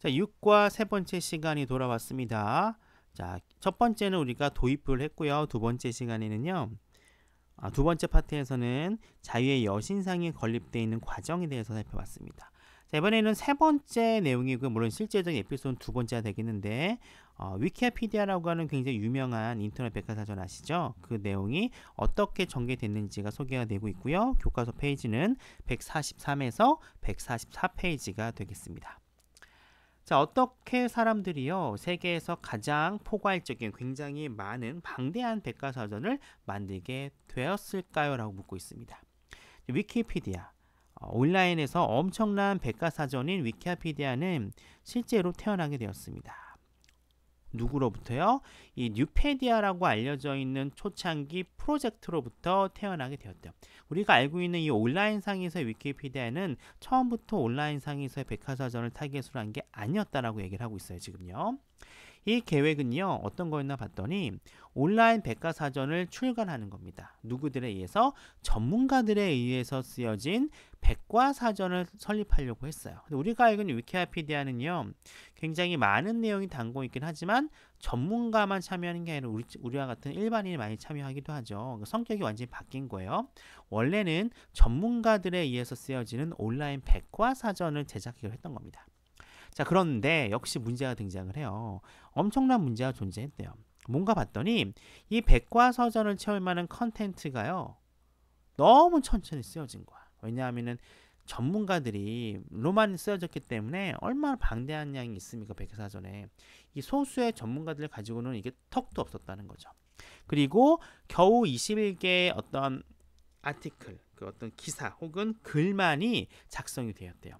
자, 6과 세 번째 시간이 돌아왔습니다. 자, 첫 번째는 우리가 도입부를 했고요. 두 번째 시간에는요. 두 번째 파트에서는 자유의 여신상이 건립되어 있는 과정에 대해서 살펴봤습니다. 자, 이번에는 세 번째 내용이고 물론 실제적인 에피소드는 두 번째가 되겠는데 위키피디아라고 하는 굉장히 유명한 인터넷 백과사전 아시죠? 그 내용이 어떻게 전개됐는지가 소개가 되고 있고요. 교과서 페이지는 143에서 144페이지가 되겠습니다. 자, 어떻게 사람들이요 세계에서 가장 포괄적인 굉장히 많은 방대한 백과사전을 만들게 되었을까요? 라고 묻고 있습니다. 위키피디아 온라인에서 엄청난 백과사전인 위키피디아는 실제로 태어나게 되었습니다. 누구로부터요? 이 뉴페디아라고 알려져 있는 초창기 프로젝트로부터 태어나게 되었대요. 우리가 알고 있는 이 온라인상에서의 위키피디아는 처음부터 온라인상에서의 백과사전을 타깃으로 한 게 아니었다라고 얘기를 하고 있어요. 지금요. 이 계획은요 어떤 거였나 봤더니 온라인 백과사전을 출간하는 겁니다. 누구들에 의해서? 전문가들에 의해서 쓰여진 백과사전을 설립하려고 했어요. 우리가 알고 있는 위키피디아는요 굉장히 많은 내용이 담고 있긴 하지만 전문가만 참여하는 게 아니라 우리와 같은 일반인이 많이 참여하기도 하죠. 성격이 완전히 바뀐 거예요. 원래는 전문가들에 의해서 쓰여지는 온라인 백과사전을 제작하기로 했던 겁니다. 자, 그런데 역시 문제가 등장을 해요. 엄청난 문제가 존재했대요. 뭔가 봤더니 이 백과사전을 채울 만한 컨텐츠가요 너무 천천히 쓰여진 거야. 왜냐하면은 전문가들이로만 쓰여졌기 때문에 얼마나 방대한 양이 있습니까? 백과사전에 이 소수의 전문가들을 가지고는 이게 턱도 없었다는 거죠. 그리고 겨우 21개의 어떤 아티클, 그 어떤 기사 혹은 글만이 작성이 되었대요.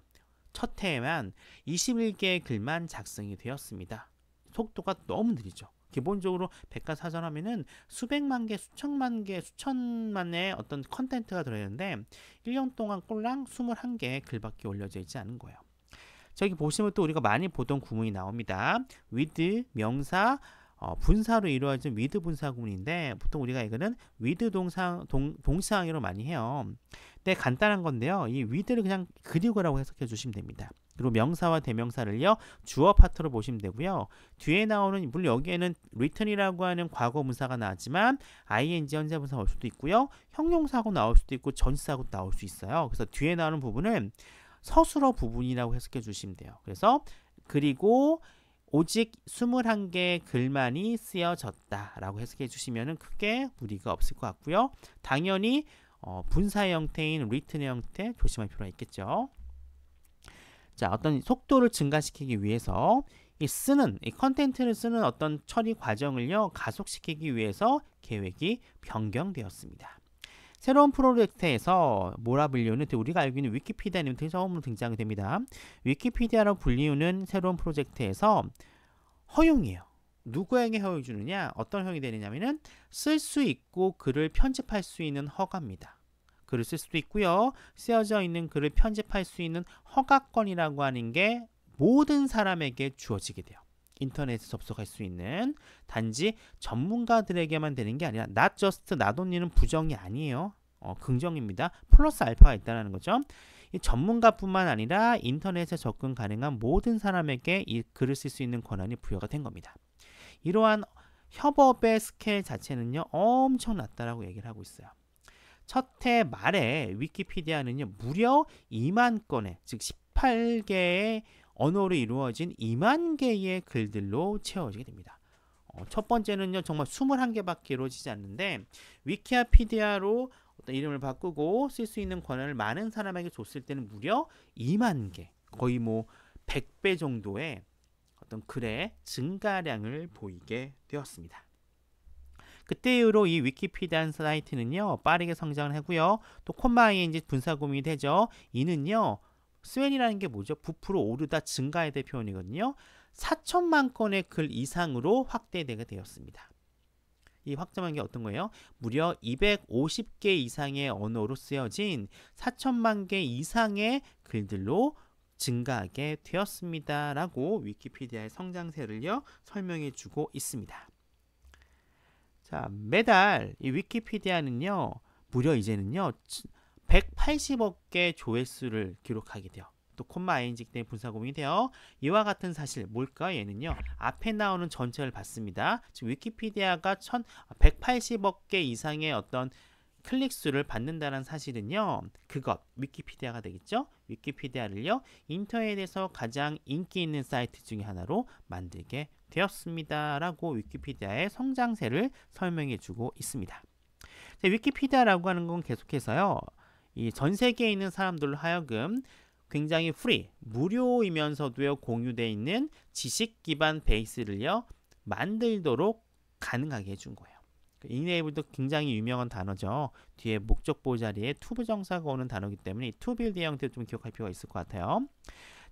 첫 해에만 21개의 글만 작성이 되었습니다. 속도가 너무 느리죠. 기본적으로 백과사전 하면은 수백만 개, 수천만 개, 수천만의 어떤 컨텐츠가 들어있는데 1년 동안 꼴랑 21개의 글밖에 올려져 있지 않은 거예요. 저기 보시면 또 우리가 많이 보던 구문이 나옵니다. with, 명사, 분사로 이루어진 with 분사 구문인데 보통 우리가 이거는 with 동사항으로 많이 해요. 근데 간단한 건데요. 이 with를 그냥 그리고라고 해석해 주시면 됩니다. 그리고 명사와 대명사를요 주어 파트로 보시면 되고요. 뒤에 나오는 물론 여기에는 written이라고 하는 과거 분사가 나왔지만 ing 현재 분사가 올 수도 있고요. 형용사하고 나올 수도 있고 전치사하고 나올 수 있어요. 그래서 뒤에 나오는 부분은 서술어 부분이라고 해석해 주시면 돼요. 그래서 그리고 오직 21개의 글만이 쓰여졌다라고 해석해 주시면 크게 무리가 없을 것 같고요. 당연히 분사의 형태인 written의 형태 조심할 필요가 있겠죠. 자, 어떤 속도를 증가시키기 위해서 이 컨텐츠를 쓰는 어떤 처리 과정을요 가속시키기 위해서 계획이 변경되었습니다. 새로운 프로젝트에서 뭐라 불리우는 우리가 알고 있는 위키피디아는 처음으로 등장이 됩니다. 위키피디아로 불리우는 새로운 프로젝트에서 허용이에요. 누구에게 허용을 주느냐? 어떤 허용이 되느냐면은 쓸 수 있고 글을 편집할 수 있는 허가입니다. 글을 쓸 수도 있고요. 쓰여져 있는 글을 편집할 수 있는 허가권이라고 하는 게 모든 사람에게 주어지게 돼요. 인터넷에 접속할 수 있는 단지 전문가들에게만 되는 게 아니라 not just not only는 부정이 아니에요. 긍정입니다. 플러스 알파가 있다는 거죠. 이 전문가뿐만 아니라 인터넷에 접근 가능한 모든 사람에게 이 글을 쓸 수 있는 권한이 부여가 된 겁니다. 이러한 협업의 스케일 자체는요 엄청 낮다라고 얘기를 하고 있어요. 첫 해 말에 위키피디아는요 무려 2만 건의 즉 18개의 언어로 이루어진 2만 개의 글들로 채워지게 됩니다. 첫 번째는요 정말 21개밖에 이루어지지 않는데 위키피디아로 어떤 이름을 바꾸고 쓸 수 있는 권한을 많은 사람에게 줬을 때는 무려 2만 개, 거의 뭐 100배 정도의 어떤 글의 증가량을 보이게 되었습니다. 그때 이후로 이 위키피디아 사이트는요 빠르게 성장을 하고요. 또 콤마-ing 분사 구문이 되죠. 이는요 스웬이라는 게 뭐죠? 부풀어 오르다 증가에 대한 표현이거든요. 4천만 건의 글 이상으로 확대되게 되었습니다. 이 확정한 게 어떤 거예요? 무려 250개 이상의 언어로 쓰여진 4천만 개 이상의 글들로 증가하게 되었습니다. 라고 위키피디아의 성장세를요 설명해 주고 있습니다. 자, 매달 이 위키피디아는요 무려 이제는요 180억 개 조회수를 기록하게 돼요. 또 콤마 ing 때문에 분사구문이 돼요. 이와 같은 사실 뭘까? 얘는요. 앞에 나오는 전체를 받습니다. 지금 위키피디아가 180억 개 이상의 어떤 클릭수를 받는다는 사실은요. 그것 위키피디아가 되겠죠. 위키피디아를요. 인터넷에서 가장 인기 있는 사이트 중에 하나로 만들게 되었습니다. 라고 위키피디아의 성장세를 설명해 주고 있습니다. 자, 위키피디아라고 하는 건 계속해서요. 이 전 세계에 있는 사람들로 하여금 굉장히 프리, 무료이면서도요. 공유되어 있는 지식 기반 베이스를요. 만들도록 가능하게 해준 거예요. 이네이블도 굉장히 유명한 단어죠. 뒤에 목적보 자리에 to 부정사가 오는 단어이기 때문에 to build 형태를 좀 기억할 필요가 있을 것 같아요.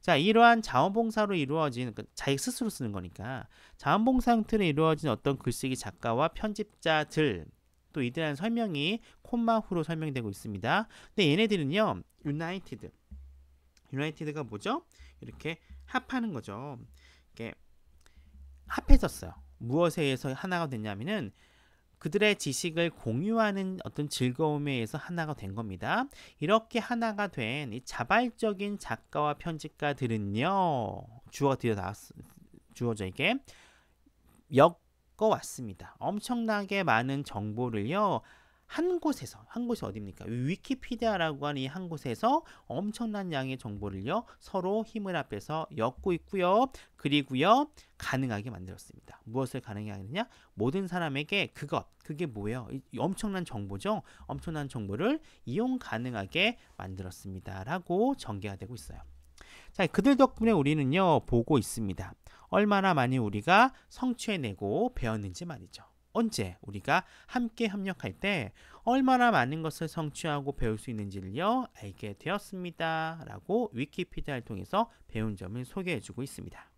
자, 이러한 자원봉사로 이루어진, 그러니까 자기 스스로 쓰는 거니까 자원봉사 형태로 이루어진 어떤 글쓰기 작가와 편집자들, 또 이들한 설명이 콤마 후로 설명되고 있습니다. 근데 얘네들은요, 유나이티드가 뭐죠? 이렇게 합하는 거죠. 이렇게 합해졌어요. 무엇에 의해서 하나가 됐냐면은 그들의 지식을 공유하는 어떤 즐거움에 의해서 하나가 된 겁니다. 이렇게 하나가 된 이 자발적인 작가와 편집가들은요, 주어져 이게 엮어왔습니다. 엄청나게 많은 정보를요, 한 곳이 어디입니까? 위키피디아라고 하는 이 한 곳에서 엄청난 양의 정보를요, 서로 힘을 합해서 엮고 있고요. 그리고요, 가능하게 만들었습니다. 무엇을 가능하게 하느냐? 모든 사람에게 그게 뭐예요? 이 엄청난 정보죠? 엄청난 정보를 이용 가능하게 만들었습니다. 라고 전개가 되고 있어요. 자, 그들 덕분에 우리는요, 보고 있습니다. 얼마나 많이 우리가 성취해내고 배웠는지 말이죠. 언제 우리가 함께 협력할 때 얼마나 많은 것을 성취하고 배울 수 있는지를요, 알게 되었습니다. 라고 위키피디아를 통해서 배운 점을 소개해주고 있습니다.